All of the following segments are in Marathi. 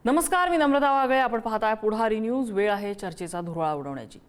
नमस्कार, मी नम्रता वागळे. आपण पाहताय पुढारी न्यूज. वेळ आहे चर्चेचा धुरळा उडवण्याची.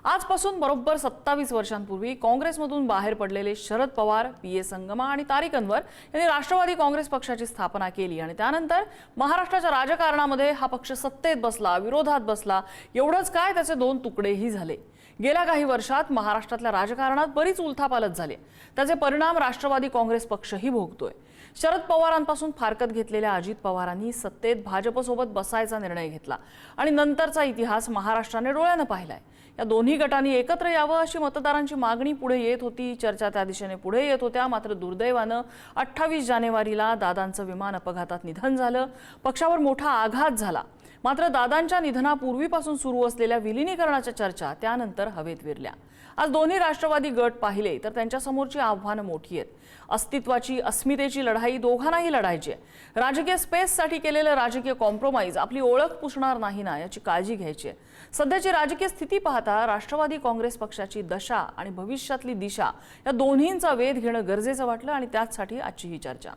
आजपासून बरोबर 27 वर्षांपूर्वी काँग्रेसमधून बाहेर पडलेले शरद पवार, पी ए संगमा आणि तारिक अनवर यांनी राष्ट्रवादी काँग्रेस पक्षाची स्थापना केली आणि त्यानंतर महाराष्ट्राच्या राजकारणामध्ये हा पक्ष सत्तेत बसला, विरोधात बसला. एवढंच काय, त्याचे दोन तुकडेही झाले. गेल्या काही वर्षात महाराष्ट्रातल्या राजकारणात बरीच उलथापालथ झाली. त्याचे परिणाम राष्ट्रवादी काँग्रेस पक्षही भोगतोय. शरद पवारांपासून फारकत घेतलेल्या अजित पवारांनी सत्तेत भाजपसोबत बसायचा निर्णय घेतला आणि नंतरचा इतिहास महाराष्ट्राने डोळ्यानं पाहिलाय. या दोन्ही गटांनी एकत्र यावं अशी मतदारांची मागणी पुढे येत होती. चर्चा त्या दिशेने पुढे येत होत्या. मात्र दुर्दैवानं 28 जानेवारीला दादांचं विमान अपघातात निधन झालं. पक्षावर मोठा आघात झाला. मात्र दादांच्या निधनापूर्वीपासून सुरू असलेल्या विलीनीकरणाच्या चर्चा त्यानंतर हवेत विरल्या. आज दोन्ही राष्ट्रवादी गट पाहिले तर त्यांच्या समोरची आव्हानं मोठी आहेत. अस्तित्वाची, अस्मितेची लढाई दोघांनाही लढायची आहे. राजकीय स्पेससाठी केलेलं राजकीय कॉम्प्रोमाइज आपली ओळख पुसणार नाही ना, याची काळजी घ्यायची आहे. सध्याची राजकीय स्थिती पाहता राष्ट्रवादी काँग्रेस पक्षाची दशा आणि भविष्यातली दिशा या दोन्हींचा वेध घेणं गरजेचं वाटलं आणि त्याचसाठी आजची ही चर्चा.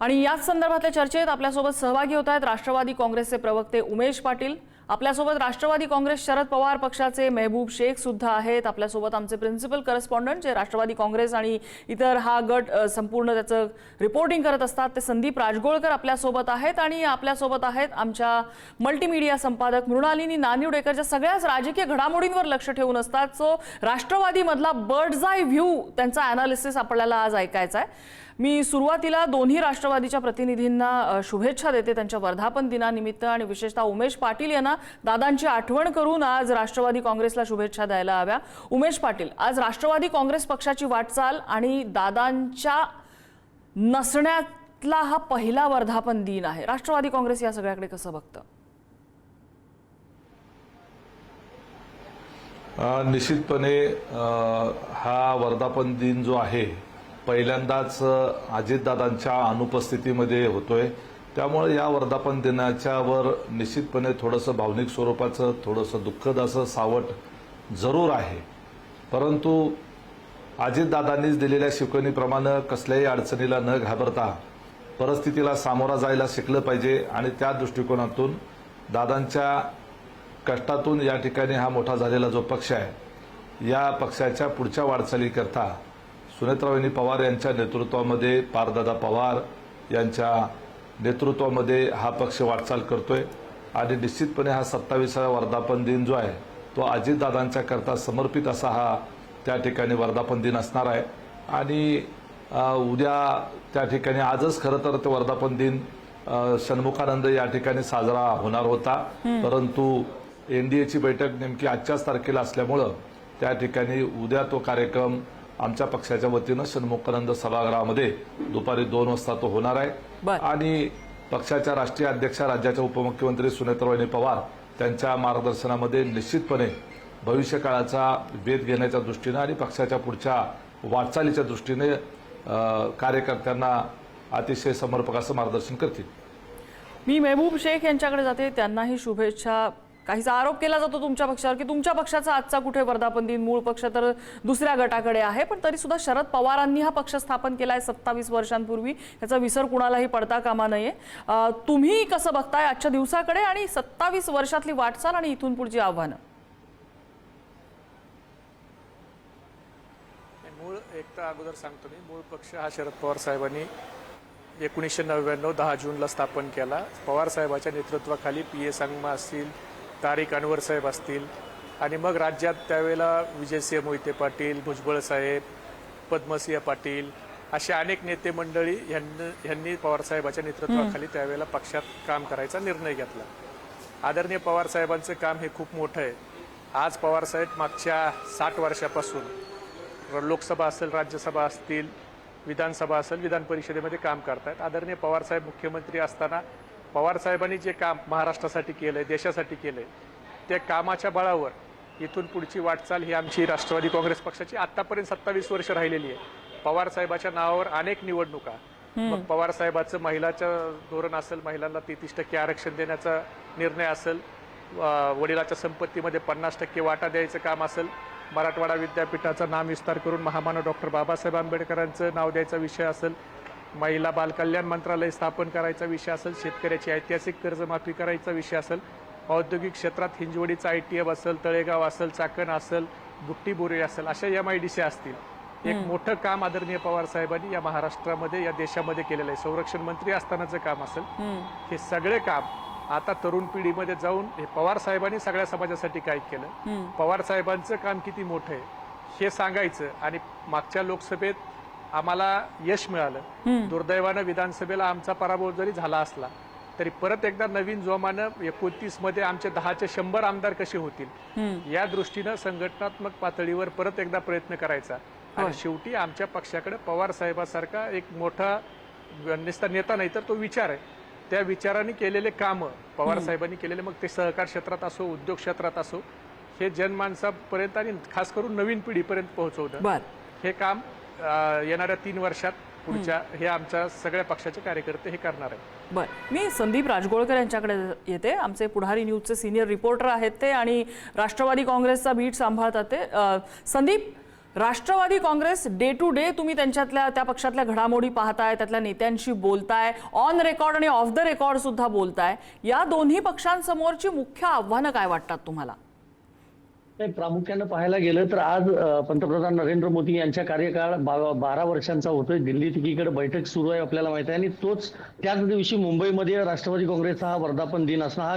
आणि याच संदर्भातल्या चर्चेत आपल्यासोबत सहभागी होत आहेत राष्ट्रवादी काँग्रेसचे प्रवक्ते उमेश पाटील. आपल्यासोबत राष्ट्रवादी काँग्रेस शरद पवार पक्षाचे मेहबूब शेख सुद्धा आहेत. आपल्यासोबत आमचे प्रिन्सिपल करस्पॉन्डंट जे राष्ट्रवादी काँग्रेस आणि इतर हा गट संपूर्ण त्याचं रिपोर्टिंग करत असतात ते संदीप राजगोळकर आपल्यासोबत आहेत. आणि आपल्यासोबत आहेत आमच्या मल्टीमीडिया संपादक मृणालिनी नानिवडेकर, ज्या सगळ्याच राजकीय घडामोडींवर लक्ष ठेवून असतात. सो राष्ट्रवादीमधला बर्ड्स आय व्ह्यू, त्यांचा अनालिसिस आपल्याला आज ऐकायचा आहे. मी सुरुवातीला दोन्ही राष्ट्रवादीच्या प्रतिनिधींना शुभेच्छा देते त्यांच्या वर्धापन दिनानिमित्त आणि विशेषतः उमेश पाटील यांना दादांची आठवण करून आज राष्ट्रवादी काँग्रेसला शुभेच्छा द्यायला हव्या. उमेश पाटील, आज राष्ट्रवादी काँग्रेस पक्षाची वाटचाल आणि दादांच्या नसण्यातला हा पहिला वर्धापन दिन आहे. राष्ट्रवादी काँग्रेस या सगळ्याकडे कसं बघतं? निश्चितपणे हा वर्धापन दिन जो आहे पहिल्यांदाच अजितदादांच्या अनुपस्थितीमध्ये होतोय. त्यामुळे या वर्धापन दिनाच्यावर निश्चितपणे थोडंसं भावनिक स्वरूपाचं, थोडंसं दुःखद असं सावट जरूर आहे. परंतु अजितदादांनीच दिलेल्या शिकवणीप्रमाणे कसल्याही अडचणीला न घाबरता परिस्थितीला सामोरा जायला शिकलं पाहिजे आणि त्या दृष्टिकोनातून दादांच्या कष्टातून या ठिकाणी हा मोठा झालेला जो पक्ष आहे, या पक्षाच्या पुढच्या वाटचालीकरता सुनेत्रावहिनी पवार यांच्या नेतृत्वामध्ये, पारदादा पवार यांच्या नेतृत्वामध्ये हा पक्ष वाटचाल करतोय. आणि निश्चितपणे हा 27वा वर्धापन दिन जो आहे तो अजितदादांच्या करता समर्पित असा हा त्या ठिकाणी वर्धापन दिन असणार आहे. आणि उद्या त्या ठिकाणी, आजच खरं तर ते वर्धापन दिन षण्मुखानंद या ठिकाणी साजरा होणार होता. परंतु एनडीएची बैठक नेमकी आजच्याच तारखेला असल्यामुळं त्या ठिकाणी उद्या तो कार्यक्रम आमच्या पक्षाच्या वतीनं षण्मुखानंद सभागृहामध्ये दुपारी 2 वाजता तो होणार आहे. आणि पक्षाच्या राष्ट्रीय अध्यक्षा, राज्याच्या उपमुख्यमंत्री सुनेत्रावहिनी पवार त्यांच्या मार्गदर्शनामध्ये निश्चितपणे भविष्यकाळाचा वेध घेण्याच्या दृष्टीने आणि पक्षाच्या पुढच्या वाटचालीच्या दृष्टीने कार्यकर्त्यांना अतिशय समर्पक असं मार्गदर्शन करतील. मी मेहबूब शेख यांच्याकडे जाते. त्यांनाही शुभेच्छा. काहीचा आरोप केला जातो तुमच्या पक्षावर की तुमच्या पक्षाचा आजचा कुठे वर्धापन दिन, मूळ पक्ष तर दुसऱ्या गटाकडे आहे. पण तरी सुद्धा शरद पवारांनी हा पक्ष स्थापन केलाय 27 वर्षांपूर्वी. याचा विसर कुणालाही पडता कामा नये. तुम्ही कसं बघताय आजच्या दिवसाकडे आणि 27 वर्षातली वाटचाल आणि इथून पुढची आव्हानं? मूळ एक तर अगोदर सांगतो मी, मूळ पक्ष हा शरद पवार साहेबांनी 1999 10 जूनला स्थापन केला. पवार साहेबांच्या नेतृत्वाखाली पी ए संगमा असतील, तारिक अनवर साहेब असतील आणि मग राज्यात त्यावेळेला विजयसिंह मोहिते पाटील, भुजबळ साहेब, पद्मसिंह पाटील असे अनेक नेते मंडळी यांनी पवार साहेबांच्या नेतृत्वाखाली त्यावेळेला पक्षात काम करायचा निर्णय घेतला. आदरणीय पवार साहेबांचं काम हे खूप मोठं आहे. आज पवार साहेब मागच्या 60 वर्षापासून लोकसभा असेल, राज्यसभा असतील, विधानसभा असेल, विधान परिषदेमध्ये काम करतायत. आदरणीय पवार साहेब मुख्यमंत्री असताना पवार साहेबांनी जे काम महाराष्ट्रासाठी केलंय, देशासाठी केलंय, त्या कामाच्या बळावर इथून पुढची वाटचाल ही आमची राष्ट्रवादी काँग्रेस पक्षाची आतापर्यंत 27 वर्ष राहिलेली आहे. पवार साहेबाच्या नावावर अनेक निवडणुका मग पवार साहेबांचं महिलाचं धोरण असेल, महिलांना 33% आरक्षण देण्याचा निर्णय असेल, वडिलाच्या संपत्तीमध्ये 50% वाटा द्यायचं काम असेल, मराठवाडा विद्यापीठाचा नामविस्तार करून महामानव डॉक्टर बाबासाहेब आंबेडकरांचं नाव द्यायचा विषय असेल, महिला बालकल्याण मंत्रालय स्थापन करायचा विषय असेल, शेतकऱ्याची ऐतिहासिक कर्जमाफी करायचा विषय असेल, औद्योगिक क्षेत्रात हिंजवडीचा ITF असेल, तळेगाव असेल, चाकण असेल, बुट्टीबोरी असेल, अशा MIDC असतील. एक मोठं काम आदरणीय पवार साहेबांनी या महाराष्ट्रामध्ये, या देशामध्ये केलेलं आहे. संरक्षण मंत्री असतानाचं काम असेल, हे सगळे काम आता तरुण पिढीमध्ये जाऊन हे पवार साहेबांनी सगळ्या समाजासाठी काय केलं, पवार साहेबांचं काम किती मोठं आहे हे सांगायचं. आणि मागच्या लोकसभेत आम्हाला यश मिळालं. दुर्दैवानं विधानसभेला आमचा पराभव जरी झाला असला तरी परत एकदा नवीन जोमानं 29 मध्ये आमचे 10चे 100 आमदार कसे होतील या दृष्टीनं संघटनात्मक पातळीवर परत एकदा प्रयत्न करायचा. आणि शेवटी आमच्या पक्षाकडे पवार साहेबांसारखा एक मोठा नुसता नेता नाही तर तो विचार आहे. त्या विचाराने केलेले कामं पवार साहेबांनी केलेले, मग ते सहकार क्षेत्रात असो, उद्योग क्षेत्रात असो, हे जनमानसापर्यंत आणि खास करून नवीन पिढीपर्यंत पोहोचवणं, हे काम येणाऱ्या 3 वर्षात पुढच्या हे आमच्या सगळ्या पक्षाचे कार्यकर्ते हे करणार आहेत. बरं, मी संदीप राजगोळकर यांच्याकडे येते. आमचे पुढारी न्यूजचे सिनियर रिपोर्टर आहेत ते आणि राष्ट्रवादी काँग्रेसचा बीट सांभाळतात ते. Sandeep, Rashtravadi Congress day to day तुम्ही त्यांच्यातल्या त्या पक्षातल्या घडामोडी पाहताय, त्यातल्या नेत्यांशी बोलताय, ऑन रेकॉर्ड आणि ऑफ द रेकॉर्ड सुद्धा बोलताय. या दोन्ही पक्षांसमोरची मुख्य आव्हानं काय वाटतात तुम्हाला? प्रामुख्यानं पाहायला गेलं तर आज पंतप्रधान नरेंद्र मोदी यांच्या कार्यकाळ 12 वर्षांचा होतोय. दिल्लीत एकीकडे बैठक सुरू आहे आपल्याला माहिती आहे, आणि त्याच दिवशी मुंबईमध्ये राष्ट्रवादी काँग्रेसचा हा वर्धापन दिन असणं हा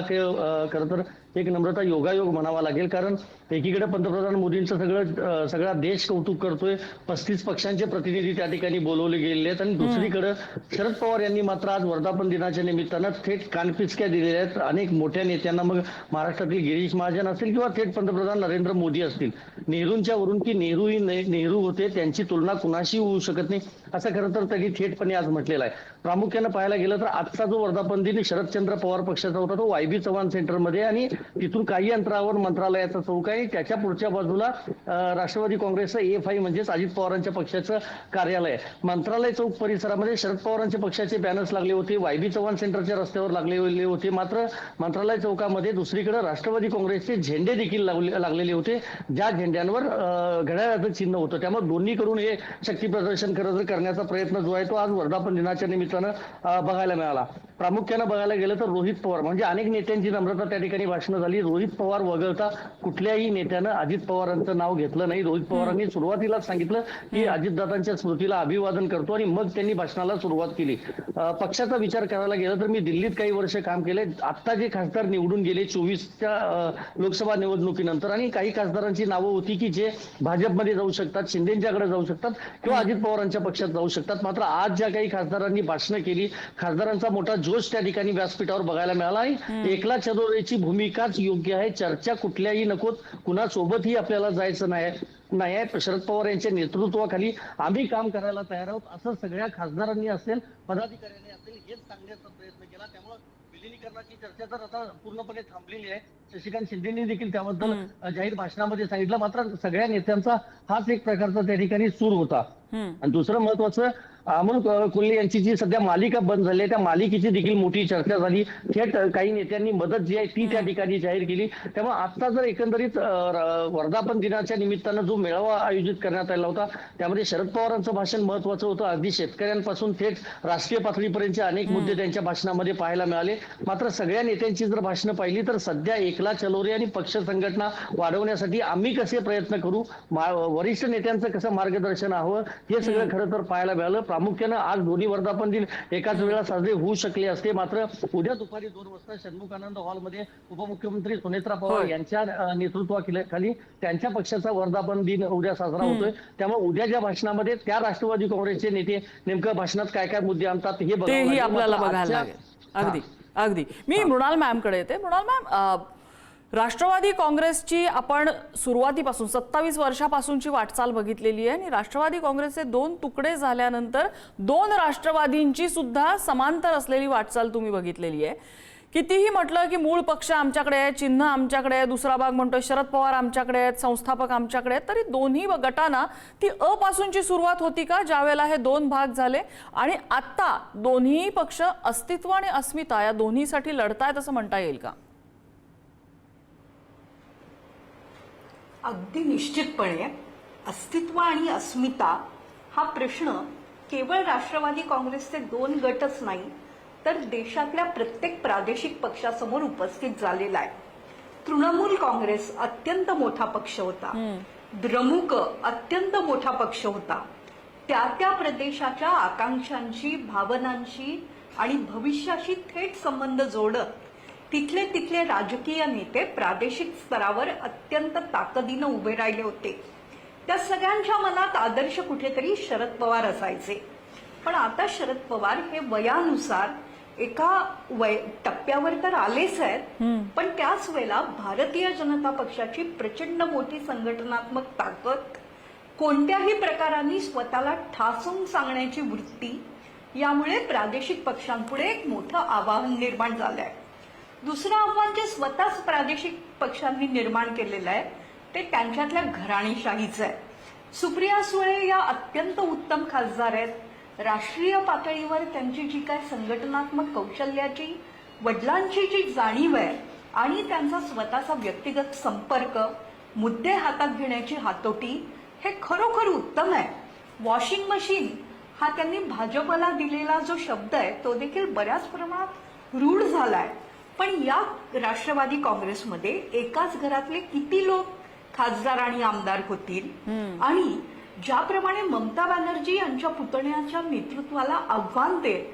खरं तर एक नम्रता योगायोग म्हणावा लागेल. कारण एकीकडे पंतप्रधान मोदींचं सगळा देश कौतुक करतोय, 35 पक्षांचे प्रतिनिधी त्या ठिकाणी बोलवले गेलेले आहेत, आणि दुसरीकडे शरद पवार यांनी मात्र आज वर्धापन दिनाच्या निमित्तानं थेट कानपिचक्या दिलेल्या आहेत अनेक मोठ्या नेत्यांना. मग महाराष्ट्रातील गिरीश महाजन असतील किंवा थेट पंतप्रधान नरेंद्र मोदी असतील. नेहरूंच्या वरून की नेहरू ही नेहरू होते, त्यांची तुलना कुणाशी होऊ शकत नाही असं खरं तर त्यांनी थेटपणे आज म्हटलेलं आहे. प्रामुख्यानं पाहायला गेलं तर आजचा जो वर्धापन दिन शरदचंद्र पवार पक्षाचा होता तो YB चव्हाण सेंटरमध्ये, आणि तिथून काही अंतरावर मंत्रालयाचा चौक आहे. त्याच्या पुढच्या बाजूला राष्ट्रवादी काँग्रेसचं AFI म्हणजेच अजित पवारांच्या पक्षाचं कार्यालय. मंत्रालय चौक परिसरामध्ये शरद पवारांच्या पक्षाचे बॅनर्स लागले होते, YB चव्हाण सेंटरच्या रस्त्यावर लागलेले होते. मात्र मंत्रालय चौकामध्ये दुसरीकडे राष्ट्रवादी काँग्रेसचे झेंडे देखील लागलेले होते, ज्या झेंड्यांवर घड्याळाचं चिन्ह होतं. त्यामुळे दोन्हीकडून हे शक्ती प्रदर्शन करण्याचा प्रयत्न जो आहे तो आज वर्धापन दिनाच्या निमित्तानं बघायला मिळाला. प्रामुख्यानं बघायला गेलं तर रोहित पवार म्हणजे अनेक नेत्यांची नम्रता त्या ठिकाणी भाषणं झाली. रोहित पवार वगळता कुठल्याही नेत्यानं अजित पवारांचं नाव घेतलं नाही. रोहित पवारांनी सुरुवातीलाच सांगितलं की अजितदादांच्या स्मृतीला अभिवादन करतो, आणि मग त्यांनी भाषणाला सुरुवात केली. पक्षाचा विचार करायला गेला तर मी दिल्लीत काही वर्ष काम केले. आता जे खासदार निवडून गेले 24च्या लोकसभा निवडणुकीनंतर, आणि काही खासदारांची नावं होती की जे भाजपमध्ये जाऊ शकतात, शिंदेंच्याकडे जाऊ शकतात किंवा अजित पवारांच्या पक्षात जाऊ शकतात. मात्र आज ज्या काही खासदारांनी भाषणं केली, खासदारांचा मोठा जोश त्या ठिकाणी व्यासपीठावर बघायला मिळाला. आणि एकला चलोरेची भूमिकाच योग्य आहे. चर्चा कुठल्याही नकोत, कुणासोबतही आपल्याला जायचं नाही. शरद पवार यांच्या नेतृत्वाखाली आम्ही काम करायला तयार आहोत असं सगळ्या खासदारांनी असेल, पदाधिकाऱ्यांनी असेल हेच सांगण्याचा प्रयत्न केला. त्यामुळे विलिनीकरणाची चर्चा तर आता पूर्णपणे थांबलेली आहे. शशिकांत शिंदेंनी देखील त्याबद्दल जाहीर भाषणामध्ये सांगितलं. मात्र सगळ्या नेत्यांचा हाच एक प्रकारचा त्या ठिकाणी सूर होता. आणि दुसरं महत्वाचं, अमोल कोल्हे यांची जी सध्या मालिका बंद झाली आहे त्या मालिकेची देखील मोठी चर्चा झाली. थेट काही नेत्यांनी मदत जी आहे ती त्या ठिकाणी जाहीर केली. त्यामुळे आता जर एकंदरीत वर्धापन दिनाच्या निमित्तानं जो मेळावा आयोजित करण्यात आला होता त्यामध्ये शरद पवारांचं भाषण महत्वाचं होतं. अगदी शेतकऱ्यांपासून थेट राष्ट्रीय पातळीपर्यंतचे अनेक मुद्दे त्यांच्या भाषणामध्ये पाहायला मिळाले. मात्र सगळ्या नेत्यांची जर भाषणं पाहिली तर सध्या एकला चलोरे आणि पक्ष संघटना वाढवण्यासाठी आम्ही कसे प्रयत्न करू, वरिष्ठ नेत्यांचं कसं मार्गदर्शन हवं हे सगळं खरं तर पाहायला मिळालं. प्रामुख्यानं आज दोन्ही वर्धापन दिन एकाच वेळा साजरे होऊ शकले असते. मात्र उद्या दुपारी 2 वाजता षण्मुखानंद हॉलमध्ये उपमुख्यमंत्री सुनेत्रा पवार यांच्या नेतृत्वाखाली त्यांच्या पक्षाचा वर्धापन दिन उद्या साजरा होतोय. त्यामुळे उद्याच्या भाषणामध्ये त्या राष्ट्रवादी काँग्रेसचे नेते नेमकं भाषणात काय काय मुद्दे आणतात हे तेही आपल्याला बघायला लागेल. अगदी मी मृणाल मॅमकडे येते. मृणाल मॅम, राष्ट्रवादी काँग्रेसची आपण सुरुवातीपासून 27 वर्षापासूनची वाटचाल बघितलेली आहे, आणि राष्ट्रवादी काँग्रेसचे 2 तुकडे झाल्यानंतर 2 राष्ट्रवादींची सुद्धा समांतर असलेली वाटचाल तुम्ही बघितलेली आहे. कितीही म्हटलं की मूळ पक्ष आमच्याकडे आहे, चिन्ह आमच्याकडे आहे, दुसरा भाग म्हणतोय शरद पवार आमच्याकडे आहेत, संस्थापक आमच्याकडे आहेत, तरी दोन्ही गटांना ती पासूनची सुरुवात होती का ज्यावेळेला हे दोन भाग झाले आणि आता दोन्ही पक्ष अस्तित्व आणि अस्मिता या दोन्हीसाठी लढतायत असं म्हणता येईल का? अगदी निश्चितपणे अस्तित्व आणि अस्मिता हा प्रश्न केवळ राष्ट्रवादी काँग्रेसचे दोन गटच नाही तर देशातल्या प्रत्येक प्रादेशिक पक्षासमोर उपस्थित झालेला आहे. तृणमूल काँग्रेस अत्यंत मोठा पक्ष होता, द्रमुक अत्यंत मोठा पक्ष होता. त्या त्या प्रदेशाच्या आकांक्षांशी, भावनांशी आणि भविष्याशी थेट संबंध जोडत तिथले राजकीय नेते प्रादेशिक स्तरावर अत्यंत ताकदीनं उभे राहिले होते. त्या सगळ्यांच्या मनात आदर्श कुठेतरी शरद पवार असायचे. पण आता शरद पवार हे वयानुसार एका टप्प्यावर तर आलेच आहेत, पण त्याच वेळेला भारतीय जनता पक्षाची प्रचंड मोठी संघटनात्मक ताकद, कोणत्याही प्रकाराने स्वतःला ठासून सांगण्याची वृत्ती, यामुळे प्रादेशिक पक्षांपुढे एक मोठं आव्हान निर्माण झालंय. दुसरं आव्हान जे स्वतःच प्रादेशिक पक्षांनी निर्माण केलेलं आहे ते त्यांच्यातल्या घराणेशाहीचं आहे. सुप्रिया सुळे या अत्यंत उत्तम खासदार आहेत. राष्ट्रीय पातळीवर त्यांची जी काय संघटनात्मक कौशल्याची, वडिलांची जी जाणीव आहे आणि त्यांचा स्वतःचा व्यक्तिगत संपर्क, मुद्दे हातात घेण्याची हातोटी, हे खरोखर उत्तम आहे. वॉशिंग मशीन हा त्यांनी भाजपला दिलेला जो शब्द आहे तो देखील बऱ्याच प्रमाणात रूढ झालाय. पण या राष्ट्रवादी काँग्रेसमध्ये एकाच घरातले किती लोक खासदार आणि आमदार होतील? आणि ज्याप्रमाणे ममता बॅनर्जी यांच्या पुतण्याच्या नेतृत्वाला आव्हान देत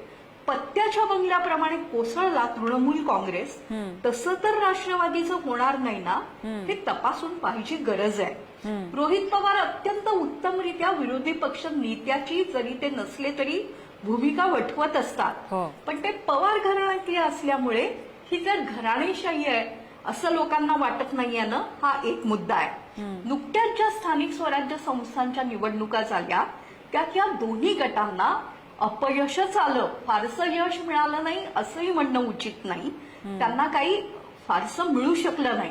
पत्त्याच्या बंगल्याप्रमाणे कोसळला तृणमूल काँग्रेस, तसं तर राष्ट्रवादीचं होणार नाही ना, हे तपासून पाहायची गरज आहे. रोहित पवार अत्यंत उत्तमरित्या विरोधी पक्ष नेत्याची, जरी ते नसले तरी, भूमिका वठवत असतात. पण ते पवार घराण्यातले असल्यामुळे ही जर घराणेशाही आहे असं लोकांना वाटत नाहीये ना, हा एक मुद्दा आहे. नुकत्याच ज्या स्थानिक स्वराज्य संस्थांच्या निवडणुका झाल्या त्यात या दोन्ही गटांना अपयशच आलं. फारसं यश मिळालं नाही असंही म्हणणं उचित नाही, त्यांना काही फारसं मिळू शकलं नाही.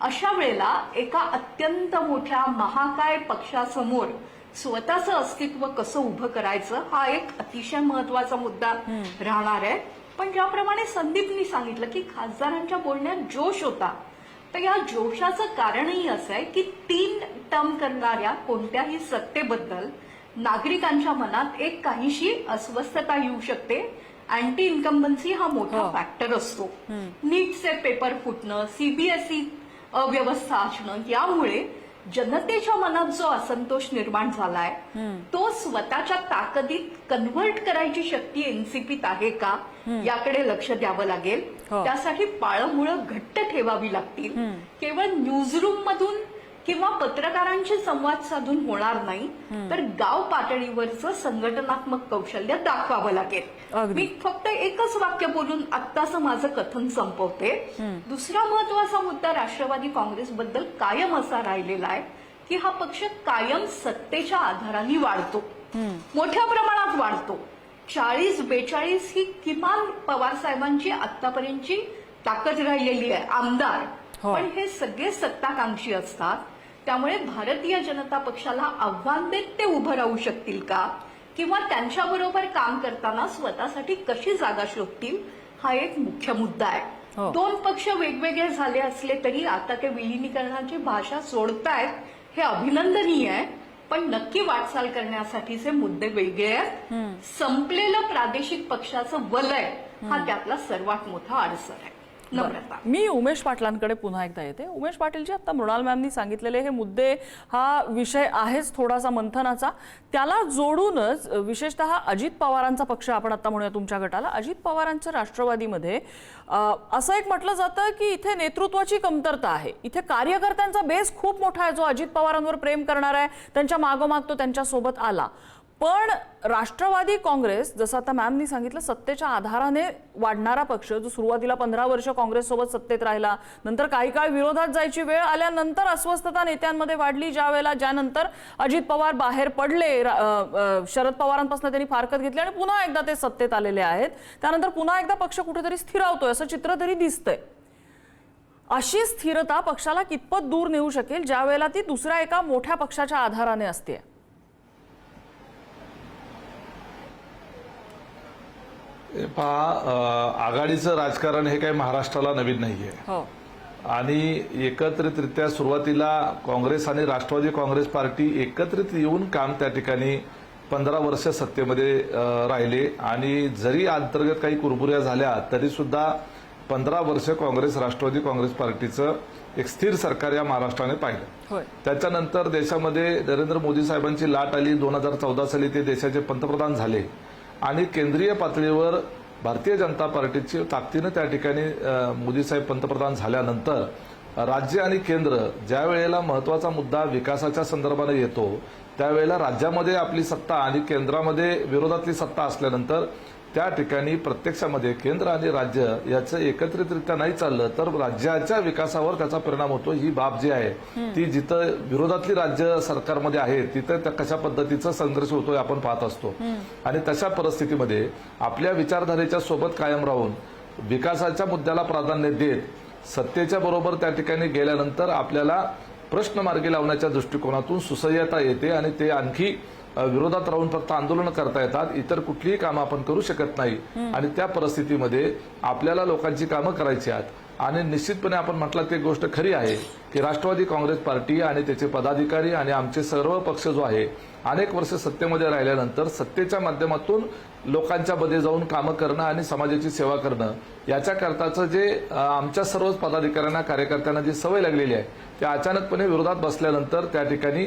अशा वेळेला एका अत्यंत मोठ्या महाकाय पक्षासमोर स्वतःचं अस्तित्व कसं उभं करायचं हा एक अतिशय महत्वाचा मुद्दा राहणार आहे. पण ज्याप्रमाणे संदीपनी सांगितलं की खासदारांच्या बोलण्यात जोश होता, तर या जोशाचं कारणही असं आहे की 3 टर्म करणाऱ्या कोणत्याही सत्तेबद्दल नागरिकांच्या मनात एक काहीशी अस्वस्थता येऊ शकते. अँटी इन्कम्बन्सी हा मोठा फॅक्टर असतो. नीटचे पेपर फुटणं, सीबीएसई अव्यवस्था असणं, यामुळे जनतेच्या मनात जो असंतोष निर्माण झालाय तो स्वतःच्या ताकदीत कन्व्हर्ट करायची शक्ती एनसीपीत आहे का याकडे लक्ष द्यावं लागेल. त्यासाठी पाळंमुळं घट्ट ठेवावी लागतील. केवळ न्यूजरूम मधून किंवा पत्रकारांशी संवाद साधून होणार नाही, तर गाव पातळीवरचं संघटनात्मक कौशल्य दाखवावं लागेल. मी फक्त एकच वाक्य बोलून आत्ताच माझं कथन संपवते. दुसरा महत्वाचा मुद्दा राष्ट्रवादी काँग्रेसबद्दल कायम असा राहिलेला आहे की हा पक्ष कायम सत्तेच्या आधाराने वाढतो, मोठ्या प्रमाणात वाढतो. 40-42 ही किमान पवार साहेबांची आतापर्यंतची ताकद राहिलेली आहे आमदार. पण हे सगळे सत्ताकांक्षी असतात, त्यामुळे भारतीय जनता पक्षाला आव्हान देत ते उभं राहू शकतील का, किंवा त्यांच्याबरोबर काम करताना स्वतःसाठी कशी जागा शोधतील, हा एक मुख्य मुद्दा आहे. 2 पक्ष वेगवेगळे झाले असले तरी आता ते विलिनीकरणाची भाषा सोडतायत, हे अभिनंदनीय आहे. पण नक्की वाटचाल करण्यासाठीचे मुद्दे वेगळे आहेत. संपलेलं प्रादेशिक पक्षाचं वलय हा त्यातला सर्वात मोठा अडसर आहे. मी उमेश पाटलांकडे पुन्हा एकदा येते. उमेश पाटीलजी, आता मृणाल मॅमनी सांगितलेले हे मुद्दे, हा विषय आहेच थोडासा मंथनाचा. त्याला जोडूनच विशेषतः अजित पवारांचा पक्ष, आपण आता म्हणूया तुमच्या गटाला, अजित पवारांच्या राष्ट्रवादीमध्ये असं एक म्हटलं जातं की इथे नेतृत्वाची कमतरता आहे. इथे कार्यकर्त्यांचा बेस खूप मोठा आहे जो अजित पवारांवर प्रेम करणार आहे, त्यांच्या मागोमाग तो त्यांच्या सोबत आला. पण राष्ट्रवादी काँग्रेस, जसं आता मॅमनी सांगितलं, सत्तेच्या आधाराने वाढणारा पक्ष, जो सुरुवातीला 15 वर्ष काँग्रेससोबत सत्तेत राहिला, नंतर काही काळ विरोधात जायची वेळ आल्यानंतर अस्वस्थता नेत्यांमध्ये वाढली, ज्यानंतर अजित पवार बाहेर पडले, शरद पवारांपासून त्यांनी फारकत घेतली आणि पुन्हा एकदा ते सत्तेत आलेले आहेत, त्यानंतर पुन्हा एकदा पक्ष कुठेतरी स्थिरावतोय असं चित्र तरी दिसतंय. अशी स्थिरता पक्षाला कितपत दूर नेऊ शकेल ज्या वेळेला ती दुसऱ्या एका मोठ्या पक्षाच्या आधाराने असते? पहा, आघाडीचं राजकारण हे काही महाराष्ट्राला नवीन नाहीये. हो. आणि एकत्रितरित्या सुरुवातीला काँग्रेस आणि राष्ट्रवादी काँग्रेस पार्टी एकत्रित येऊन काम त्या ठिकाणी 15 वर्ष सत्तेमध्ये राहिले आणि जरी अंतर्गत काही कुरबुऱ्या झाल्या तरी सुद्धा 15 वर्ष काँग्रेस राष्ट्रवादी काँग्रेस पार्टीचं एक स्थिर सरकार या महाराष्ट्राने पाहिलं. त्याच्यानंतर देशामध्ये नरेंद्र मोदी साहेबांची लाट आली. 2014 साली ते देशाचे पंतप्रधान झाले आणि केंद्रीय पातळीवर भारतीय जनता पार्टीची ताकदीनं त्या ठिकाणी मोदी साहेब पंतप्रधान झाल्यानंतर राज्य आणि केंद्र ज्या वेळेला महत्वाचा मुद्दा विकासाच्या संदर्भाने येतो त्यावेळेला राज्यामध्ये आपली सत्ता आणि केंद्रामध्ये विरोधातली सत्ता असल्यानंतर त्या ठिकाणी प्रत्यक्षामध्ये केंद्र आणि राज्य याचं एकत्रितरित्या नाही चाललं तर राज्याच्या विकासावर त्याचा परिणाम होतो. ही बाब जी आहे ती जिथं विरोधातली राज्य सरकारमध्ये आहे तिथं कशा पद्धतीचा संघर्ष होतोय आपण पाहत असतो. आणि तशा परिस्थितीमध्ये आपल्या विचारधारेच्या सोबत कायम राहून विकासाच्या मुद्द्याला प्राधान्य देत सत्तेच्या बरोबर त्या ठिकाणी गेल्यानंतर आपल्याला प्रश्न मार्गी लावण्याच्या दृष्टिकोनातून सुसह्यता येते आणि ते आणखी विरोधात राहून फक्त आंदोलन करता येतात. इतर कुठलीही कामं आपण करू शकत नाही आणि त्या परिस्थितीमध्ये आपल्याला लोकांची कामं करायची आहेत आणि निश्चितपणे आपण म्हटलं ते गोष्ट खरी आहे की राष्ट्रवादी काँग्रेस पार्टी आणि त्याचे पदाधिकारी आणि आमचे सर्व पक्ष जो आहे अनेक वर्ष सत्तेमध्ये राहिल्यानंतर सत्तेच्या माध्यमातून लोकांच्या मध्ये जाऊन कामं करणं आणि समाजाची सेवा करणं याच्याकरताचं जे आमच्या सर्व पदाधिकाऱ्यांना कार्यकर्त्यांना जी सवय लागलेली आहे त्या अचानकपणे विरोधात बसल्यानंतर त्या ठिकाणी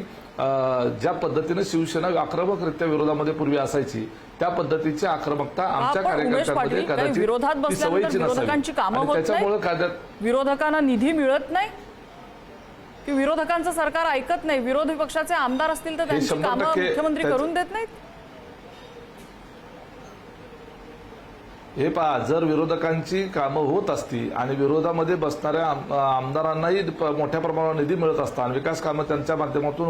ज्या पद्धतीने शिवसेना आक्रमकरित्या विरोधामध्ये पूर्वी असायची त्या पद्धतीची आक्रमकता आमच्या कार्यकर्त्यांमध्ये कदाचित सवयीची नसावी. त्याच्यामुळे विरोधकांना निधी मिळत नाही की विरोधकांचं सरकार ऐकत नाही, विरोधी पक्षाचे आमदार असतील तर त्यांची कामं मुख्यमंत्री करून देत नाहीत. हे पहा, जर विरोधकांची कामं होत असती आणि विरोधामध्ये बसणाऱ्या आमदारांनाही मोठ्या प्रमाणावर निधी मिळत असता आणि विकास कामं त्यांच्या माध्यमातून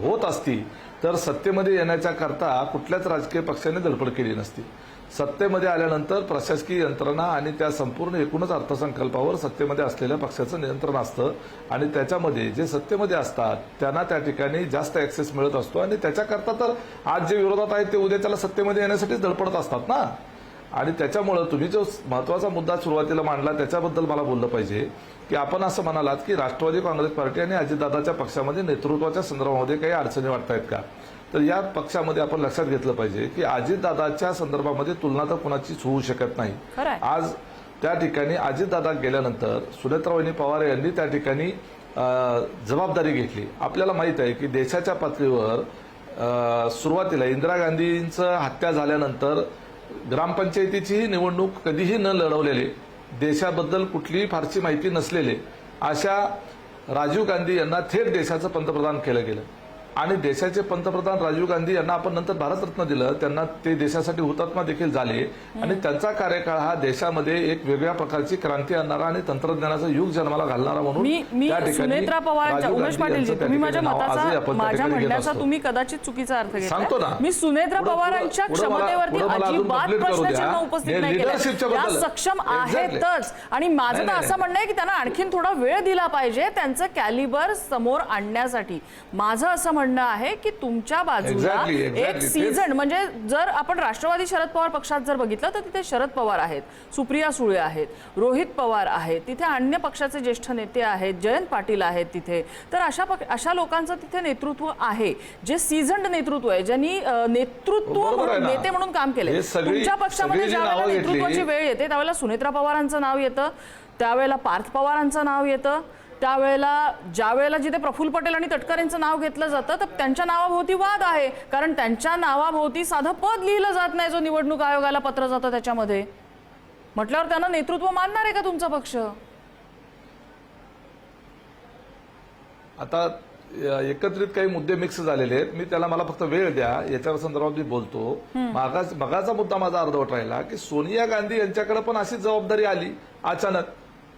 होत असती तर सत्तेमध्ये येण्याच्या करता कुठल्याच राजकीय पक्षाने धडपड केली नसती. सत्तेमध्ये आल्यानंतर प्रशासकीय यंत्रणा आणि त्या संपूर्ण एकूणच अर्थसंकल्पावर सत्तेमध्ये असलेल्या पक्षाचं नियंत्रण असतं आणि त्याच्यामध्ये जे सत्तेमध्ये असतात त्यांना त्या ठिकाणी जास्त ऍक्सेस मिळत असतो आणि त्याच्याकरता तर आज जे विरोधात आहेत ते उद्या त्याला सत्तेमध्ये येण्यासाठीच धडपडत असतात ना. आणि त्याच्यामुळे तुम्ही जो महत्वाचा मुद्दा सुरुवातीला मांडला त्याच्याबद्दल मला बोललं पाहिजे की आपण असं म्हणालात की राष्ट्रवादी काँग्रेस पार्टी आणि अजितदादाच्या पक्षामध्ये नेतृत्वाच्या संदर्भामध्ये काही अडचणी वाटतायत का. तर या पक्षामध्ये आपण लक्षात घेतलं पाहिजे की अजितदादाच्या संदर्भामध्ये तुलना तर कुणाचीच होऊ शकत नाही. आज त्या ठिकाणी अजितदादा गेल्यानंतर सुनेत्रावहिनी पवार यांनी त्या ठिकाणी जबाबदारी घेतली. आपल्याला माहित आहे की देशाच्या पातळीवर सुरुवातीला इंदिरा गांधींचं हत्या झाल्यानंतर ग्रामपंचायतीचीही निवडणूक कधीही न लढवलेले, देशाबद्दल कुठलीही फारशी माहिती नसलेले अशा राजीव गांधी यांना थेट देशाचं पंतप्रधान केलं गेलं आणि देशाचे पंतप्रधान राजीव गांधी यांना आपण नंतर भारतरत्न दिलं. त्यांना ते देशासाठी हुतात्मा देखील झाले आणि त्यांचा कार्यकाळ हा देशामध्ये एक वेगळ्या प्रकारची क्रांती आणणारा आणि तंत्रज्ञानाचं युग जन्माला घालणारा म्हणून त्या ठिकाणी सुनेत्रा पवार, उमेश पाटील, तुम्ही माझ्या म्हणण्याचा तुम्ही कदाचित चुकीचा अर्थ घेतला. मी सुनेत्रा पवारांच्या क्षमतेवरती अजिबात प्रश्नचिन्ह उपस्थित नाही केलं. त्या सक्षम आहेतच आणि माझं तर असं म्हणणं आहे की त्यांना आणखीन थोडा वेळ दिला पाहिजे त्यांचं कॅलिबर समोर आणण्यासाठी. माझं असं म्हणणं आहे की तुमच्या बाजूला एक सीझन म्हणजे जर आपण राष्ट्रवादी शरद पवार पक्षात जर बघितलं तर तिथे शरद पवार आहेत, सुप्रिया सुळे आहेत, रोहित पवार आहेत, तिथे अन्य पक्षाचे ज्येष्ठ नेते आहेत, जयंत पाटील आहेत तिथे. तर अशा लोकांचं तिथे नेतृत्व आहे जे सीझन्ड नेतृत्व आहे, ज्यांनी नेते म्हणून काम केले. तुमच्या पक्षामध्ये ज्यावेळेला नेतृत्वाची वेळ येते त्यावेळेला सुनेत्रा पवारांचं नाव येतं, त्यावेळेला पार्थ पवारांचं नाव येतं, त्यावेळेला ज्यावेळेला जिथे प्रफुल्ल पटेल आणि तटकरेंचं नाव घेतलं जातं तर त्यांच्या नावाभोवती वाद आहे कारण त्यांच्या नावाभोवती साधं पद लिहिलं जात नाही जो निवडणूक आयोगाला पत्र जातं त्याच्यामध्ये. म्हटल्यावर त्यांना नेतृत्व मानणार आहे का तुमचा पक्ष? आता एकत्रित काही मुद्दे मिक्स झालेले आहेत. मला फक्त वेळ द्या, याच्या संदर्भात मी बोलतो. मगाचा मुद्दा माझा अर्धवट राहिला की सोनिया गांधी यांच्याकडे पण अशीच जबाबदारी आली अचानक,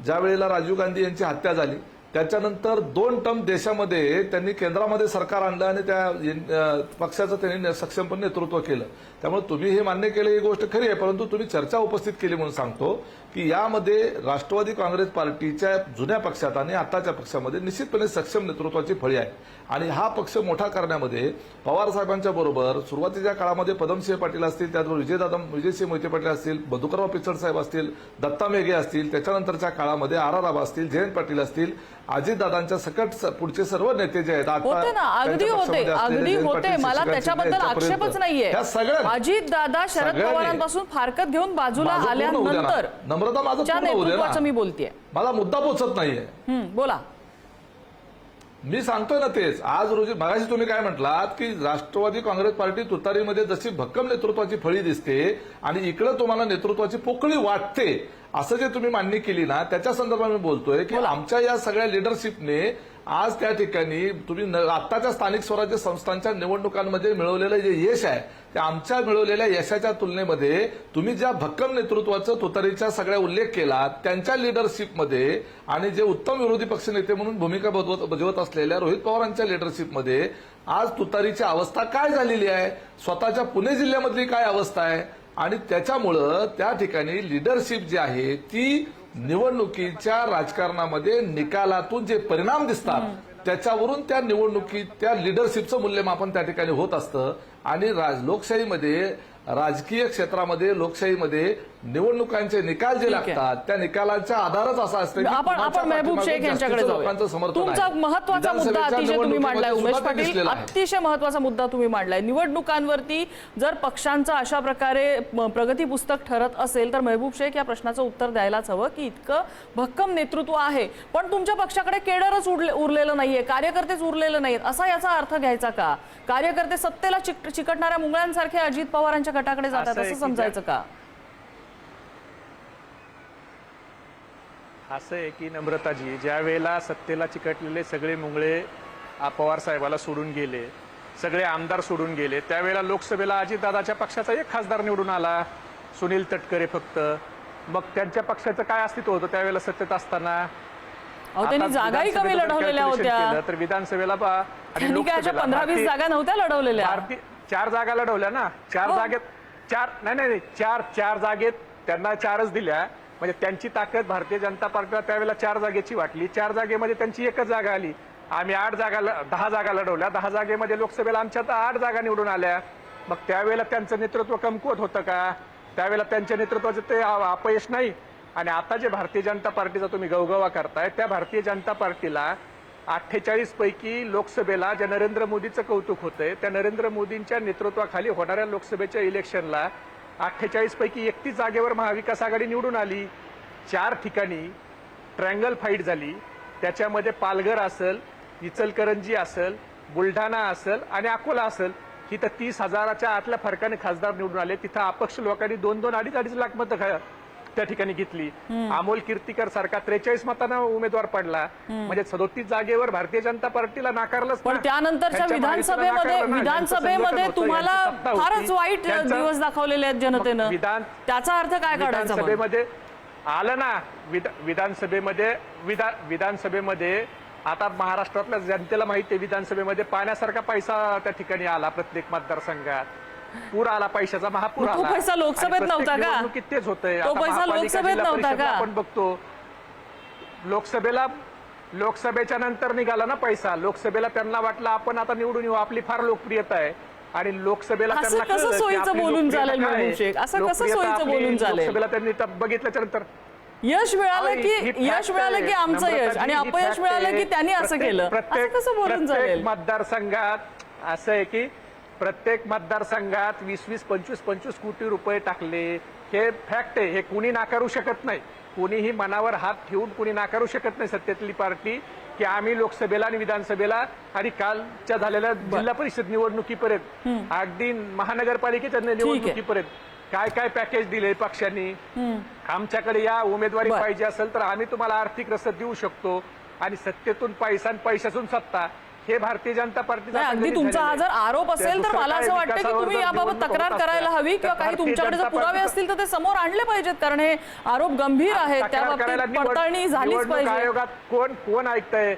ज्या वेळेला राजीव गांधी यांची हत्या झाली. त्याच्यानंतर 2 टर्म देशामध्ये त्यांनी केंद्रामध्ये सरकार आणलं आणि त्या पक्षाचं त्यांनी सक्षमपणे नेतृत्व केलं. त्यामुळे तुम्ही हे मान्य केलं ही गोष्ट खरी आहे, परंतु तुम्ही चर्चा उपस्थित केली म्हणून सांगतो की यामध्ये राष्ट्रवादी काँग्रेस पार्टीच्या जुन्या पक्षात आणि आताच्या पक्षामध्ये निश्चितपणे सक्षम नेतृत्वाची फळी आहे. आणि हा पक्ष मोठा करण्यामध्ये पवार साहेबांच्या बरोबर सुरुवातीच्या काळामध्ये पदमसिंह पाटील असतील, त्याचबरोबर विजयसिंह मोहिते पाटील असतील, मधुकरराव पिचड साहेब असतील, दत्ता मेघे असतील, त्याच्यानंतरच्या काळामध्ये आर राव असतील, जयंत पाटील असतील, अजितदादांच्या सकट पुढचे सर्व नेते जे आहेत होते ना, अगदी होते. मला त्याच्याबद्दल आक्षेपच नाहीये. अजितदादा शरद पवारांपासून फारकत घेऊन बाजूला आल्यानंतर नम्रता माझं नेतृत्वाचं मी बोलतेय. मला मुद्दा पोचत नाहीये. बोला. मी सांगतोय ना तेच. आज रोजी मगाशी तुम्ही काय म्हटलात की राष्ट्रवादी काँग्रेस पार्टी तुतारीमध्ये जशी भक्कम नेतृत्वाची फळी दिसते आणि इकडे तुम्हाला नेतृत्वाची पोकळी वाटते, असं जे तुम्ही मान्य केली ना, त्याच्या संदर्भात मी बोलतोय की आमच्या या सगळ्या लिडरशिपने आज त्या ठिकाणी तुम्ही आत्ताच्या स्थानिक स्वराज्य संस्थांच्या निवडणुकांमध्ये मिळवलेलं जे यश आहे, त्या आमच्या मिळवलेल्या यशाच्या तुलनेमध्ये तुम्ही ज्या भक्कम नेतृत्वाचं तुतारीच्या सगळ्या उल्लेख केला, त्यांच्या लिडरशिपमध्ये आणि जे उत्तम विरोधी पक्षनेते म्हणून भूमिका बजावत असलेल्या रोहित पवारांच्या लिडरशिपमध्ये आज तुतारीची अवस्था काय झालेली आहे, स्वतःच्या पुणे जिल्ह्यामधली काय अवस्था आहे. आणि त्याच्यामुळं त्या ठिकाणी लिडरशिप जी आहे ती निवडणुकीच्या राजकारणामध्ये निकालातून जे परिणाम दिसतात त्याच्यावरून त्या निवडणुकीत त्या लिडरशिपचं मूल्यमापन त्या ठिकाणी होत असतं. आणि लोकशाहीमध्ये, राजकीय क्षेत्रामध्ये, लोकशाहीमध्ये निवडणुकांचे निकाल जे लागतात त्या निकालांच्या आधारच असा असतं की आपण महबूब शेख यांच्याकडे लोकांचं समर्थन. तुमचा महत्वाचा मुद्दा अतिशय तुम्ही मांडलाय उमेश पाटील, अतिशय महत्वाचा मुद्दा तुम्ही मांडलाय. निवडणुकांवरती जर पक्षांचं अशा प्रकारे प्रगती पुस्तक ठरत असेल तर महबूब शेख या प्रश्नाचं उत्तर द्यायलाच हवं की इतकं भक्कम नेतृत्व आहे पण तुमच्या पक्षाकडे केडरच उरलेलं नाहीये, कार्यकर्तेच उरलेले नाहीत, असा याचा अर्थ घ्यायचा का? कार्यकर्ते सत्तेला चिकटणाऱ्या मुंगळ्यांसारखे अजित पवारांच्या गटाकडे जातात असं समजायचं का? असं आहे की नम्रताजी, ज्या वेळेला सत्तेला चिकटलेले सगळे मुंगळे पवार साहेबाला सोडून गेले, सगळे आमदार सोडून गेले, त्यावेळेला लोकसभेला अजितदादाच्या पक्षाचा एक खासदार निवडून आला, सुनील तटकरे फक्त. मग त्यांच्या पक्षाचं काय अस्तित्व होतं त्यावेळेला सत्तेत असताना? त्यांनी जागाही कमी लढवलेल्या होत्या. तर विधानसभेला आणि लोकसभेला 15-20 जागा नव्हत्या लढवलेल्या. 4 जागा लढवल्या ना. 4 जागेत 4 जागेत त्यांना 4च दिल्या. म्हणजे त्यांची ताकद भारतीय जनता पार्टीला त्यावेळेला 4 जागेची वाटली. 4 जागेमध्ये त्यांची एकच जागा आली. आम्ही 10 जागा लढवल्या. 10 जागेमध्ये लोकसभेला आमच्या 8 जागा निवडून आल्या. मग त्यावेळेला त्यांचं नेतृत्व कमकुवत होतं का? त्यावेळेला त्यांच्या नेतृत्वाचं ते अपयश नाही. आणि आता जे भारतीय जनता पार्टीचा तुम्ही गवगवा करताय त्या भारतीय जनता पार्टीला 48 पैकी लोकसभेला ज्या नरेंद्र मोदीचं कौतुक होतंय, त्या नरेंद्र मोदींच्या नेतृत्वाखाली होणाऱ्या लोकसभेच्या इलेक्शनला 48 पैकी 31 जागेवर महाविकास आघाडी निवडून आली. 4 ठिकाणी ट्रँगल फाईट झाली. त्याच्यामध्ये पालघर असेल, इचलकरंजी असेल, बुलढाणा असेल आणि अकोला असेल. तिथं 30,000च्या आतल्या फरकाने खासदार निवडून आले. तिथं अपक्ष लोकांनी 2-2, 2.5 लाख मतं त्या ठिकाणी घेतली. अमोल कीर्तीकर सारखा 43 मतांना उमेदवार पडला. म्हणजे 37 जागेवर भारतीय जनता पार्टीला नाकारलंच. पण त्यानंतरच्या विधानसभेमध्ये तुम्हाला फारच वाईट दिवस दाखवलेले आहेत जनतेनं. त्याचा अर्थ काय काढायचा? विधानसभेमध्ये आलं ना. विधानसभेमध्ये आता महाराष्ट्रातल्या जनतेला माहिती आहे, विधानसभेमध्ये पाण्यासारखा पैसा त्या ठिकाणी आला. प्रत्येक मतदारसंघात पूर आला, पैशाचा महापूर आला. तो पैसा लोकसभेत नव्हता का? तेच होतंय. तो पैसा लोकसभेत नव्हता का? आपण बघतो लोकसभेच्या नंतर निघाला ना पैसा. लोकसभेला त्यांना वाटलं आपण आता निवडून येऊ, आपली फार लोकप्रियता आहे. आणि लोकसभेला त्यांना कसं सोयीचं बोलून चालेल महबूब शेख? असं कसं सोयीचं बोलून चालेल? लोकसभेला त्यांनी बघितल्याच्या नंतर यश मिळालं की आमचं यश आणि अपयश मिळालं की त्यांनी असं केलं, असं कसं बोलून चालेल? मतदारसंघात असं आहे की प्रत्येक मतदारसंघात 20-20, 25-25 कोटी रुपये टाकले. हे फॅक्ट आहे. हे कुणी नाकारू शकत नाही. कुणीही मनावर हात ठेवून कुणी नाकारू शकत नाही सत्तेतली पार्टी की आम्ही लोकसभेला आणि विधानसभेला आणि कालच्या झालेल्या जिल्हा परिषद निवडणुकीपर्यंत, अगदी महानगरपालिकेच्या निवडणुकीपर्यंत काय काय पॅकेज दिले पक्षांनी. आमच्याकडे या उमेदवारी पाहिजे असेल तर आम्ही तुम्हाला आर्थिक रसद देऊ शकतो. आणि सत्तेतून पैसा आणि पैशातून सत्ता हे भारतीय जनता पार्टीचा नाही, अगदी तुमचा हा जर आरोप असेल तर मला असं वाटतं की तुम्ही याबाबत तक्रार करायला हवी किंवा काही तुमच्याकडे जर पुरावे असतील तर ते समोर आणले पाहिजेत, कारण हे आरोप गंभीर आहेत, त्या बाबतीत पडताळणी झालीच पाहिजे. आयोगात कोण ऐकतंय?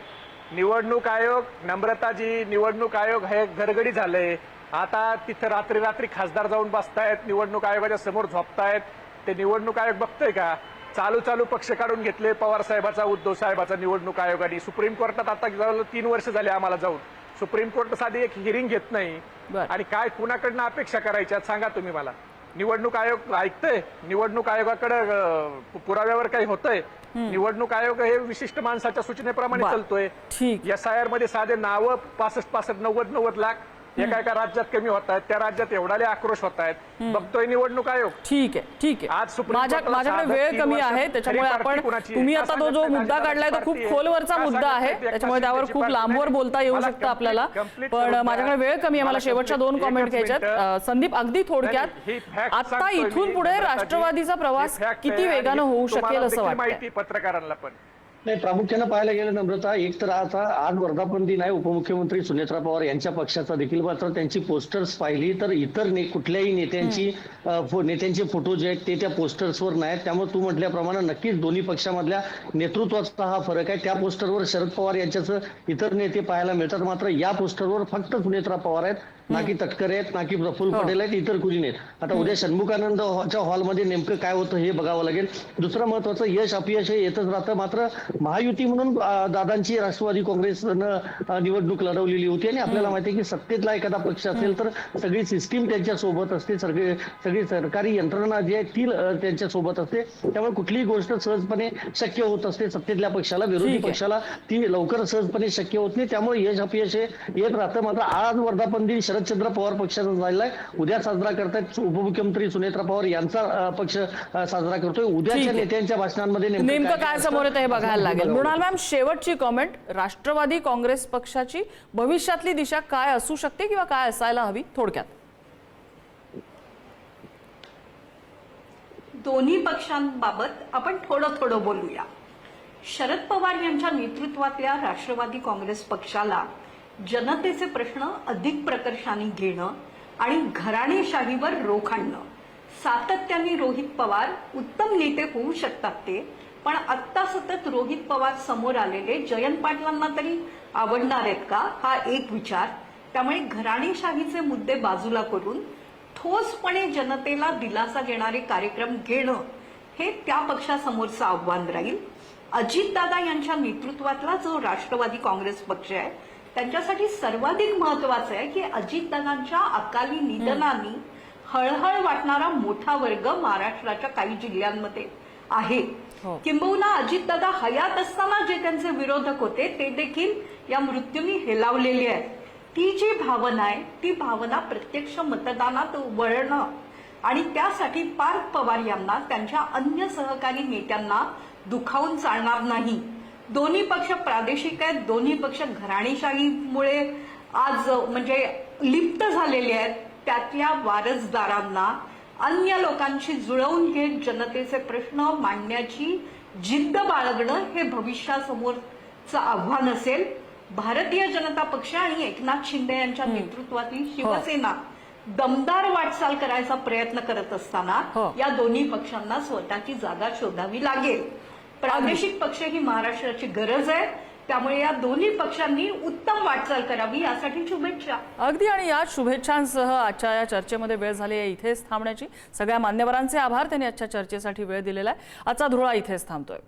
निवडणूक आयोग, नम्रताजी, निवडणूक आयोग हे घरगडी झालंय. आता तिथं रात्री खासदार जाऊन बसतायत, निवडणूक आयोगाच्या समोर झोपतायत. ते निवडणूक आयोग बघतोय का? चालू पक्ष काढून घेतले पवार साहेबाचा, उद्धव साहेबाचा निवडणूक आयोगाने. सुप्रीम कोर्टात आता जवळ 3 वर्ष झाले आम्हाला जाऊन. सुप्रीम कोर्ट साधी एक हिअरिंग घेत नाही. आणि काय कुणाकडनं अपेक्षा करायच्या सांगा तुम्ही मला. निवडणूक आयोग ऐकतंय? निवडणूक आयोगाकडे पुराव्यावर काही होतंय? निवडणूक आयोग हे विशिष्ट माणसाच्या सूचनेप्रमाणे चालतोय. SIR मध्ये साधे नावं 65, 90 लाख एका राज्यात कमी होत आहेत, त्या राज्यात एवढाले आक्रोश होत आहेत. बघतोय निवडणूक आयोग. ठीक आहे. आज माझ्याकडे वेळ कमी आहे, त्याच्यामुळे आपण तुम्ही आता तो जो मुद्दा काढलाय तो खूप खोलवरचा मुद्दा आहे, त्याच्यामुळे त्यावर खूप लांबवर बोलता येऊ शकतं आपल्याला. पण माझ्याकडे वेळ कमी आहे, मला शेवटच्या 2 कॉमेंट घ्यायच्यात. संदीप, अगदी थोडक्यात, आता इथून पुढे राष्ट्रवादीचा प्रवास किती वेगानं होऊ शकेल असं वाटतं पत्रकारांना? पण नाही, प्रामुख्यानं पाहायला गेलं नम्रता, एक तर आता आज वर्धापन दिन आहे. उपमुख्यमंत्री सुनेत्रा पवार यांच्या पक्षाचा देखील, मात्र त्यांची पोस्टर्स पाहिली तर इतर कुठल्याही नेत्यांचे फोटो जे आहेत ते त्या पोस्टर्सवर नाहीत. त्यामुळे तू म्हटल्याप्रमाणे नक्कीच दोन्ही पक्षामधल्या नेतृत्वाचा हा फरक आहे. त्या पोस्टरवर शरद पवार यांच्याच इतर नेते पाहायला मिळतात, मात्र या पोस्टरवर फक्त सुनेत्रा पवार आहेत, ना की तटकरे आहेत, ना की प्रफुल्ल पटेल आहेत, इतर कुणी नाहीत. आता उद्या षण्मुखानंदच्या हॉलमध्ये नेमकं काय होतं हे बघावं लागेल. दुसरं महत्वाचं, यश अपयश हे येतच राहतं, मात्र महायुती म्हणून दादांची राष्ट्रवादी काँग्रेसनं निवडणूक लढवलेली होती आणि आपल्याला माहिती आहे की सत्तेतला एखादा पक्ष असेल तर सगळी सिस्टीम त्यांच्या सोबत असते, सगळी सरकारी यंत्रणा जी आहे ती त्यांच्या सोबत असते. त्यामुळे कुठलीही गोष्ट सहजपणे शक्य होत असते. सत्तेतल्या पक्षाला, विरोधी पक्षाला ती लवकर सहजपणे शक्य होत नाही. त्यामुळे यश अपयश हे येत राहतं. मात्र आज वर्धापन दिन शरदचंद्र पवार पक्षाचा झालेला आहे. उद्या साजरा करतायत उपमुख्यमंत्री सुनेत्रा पवार यांचा पक्ष साजरा करतोय. उद्याच्या नेत्यांच्या भाषणांमध्ये नेमकं काय समोर येतं हे बघायला लागेल. मृणाल मॅम, शेवटची कॉमेंट, राष्ट्रवादी काँग्रेस पक्षाची भविष्यातली दिशा काय असू शकते किंवा काय असायला हवी थोडक्यात? दोन्ही पक्षांबाबत आपण थोडं बोलूया. शरद पवार यांच्या नेतृत्वातल्या राष्ट्रवादी काँग्रेस पक्षाला जनतेचे प्रश्न अधिक प्रकर्षाने घेणं आणि घराणेशाहीवर रोख आणणं. सातत्याने रोहित पवार उत्तम नेते होऊ शकतात ते, पण आत्ता सतत रोहित पवार समोर आलेले जयंत पाटलांना तरी आवडणार आहेत का, हा एक विचार. त्यामुळे घराणेशाहीचे मुद्दे बाजूला करून ठोसपणे जनतेला दिलासा देणारे कार्यक्रम घेणं हे त्या पक्षासमोरचं आव्हान राहील. अजितदादा यांच्या नेतृत्वातला जो राष्ट्रवादी काँग्रेस पक्ष आहे त्यांच्यासाठी सर्वाधिक महत्वाचं आहे की अजितदादांच्या अकाली निधनाने हळहळ वाटणारा मोठा वर्ग महाराष्ट्राच्या काही जिल्ह्यांमध्ये आहे. किंबहुना अजितदादा हयात असताना जे त्यांचे विरोधक होते ते देखील या मृत्यूने हेलावलेले आहेत. ती जी भावना आहे ती भावना प्रत्यक्ष मतदानात वळणं आणि त्यासाठी पार्थ पवार यांना त्यांच्या अन्य सहकारी नेत्यांना दुखावून चालणार नाही. दोन्ही पक्ष प्रादेशिक आहेत, दोन्ही पक्ष घराणेशाहीमुळे आज म्हणजे लिप्त झालेले आहेत. त्यातल्या वारसदारांना अन्य लोकांशी जुळवून घेत जनतेचे प्रश्न मांडण्याची जिद्द बाळगणं हे भविष्यासमोरचं आव्हान असेल. भारतीय जनता पक्ष आणि एकनाथ शिंदे यांच्या नेतृत्वातील शिवसेना दमदार वाटचाल करायचा प्रयत्न करत असताना या दोन्ही पक्षांना स्वतःची जागा शोधावी लागेल. प्रादेशिक पक्ष ही महाराष्ट्राची गरज आहे, त्यामुळे या दोन्ही पक्षांनी उत्तम वाटचाल करावी यासाठी शुभेच्छा. अगदी, आणि या शुभेच्छांसह आजच्या या चर्चेमध्ये वेळ झाली आहे इथेच थांबण्याची. सगळ्या मान्यवरांचे आभार, त्यांनी आजच्या चर्चेसाठी वेळ दिलेला आहे. आजचा धुळा इथेच थांबतोय.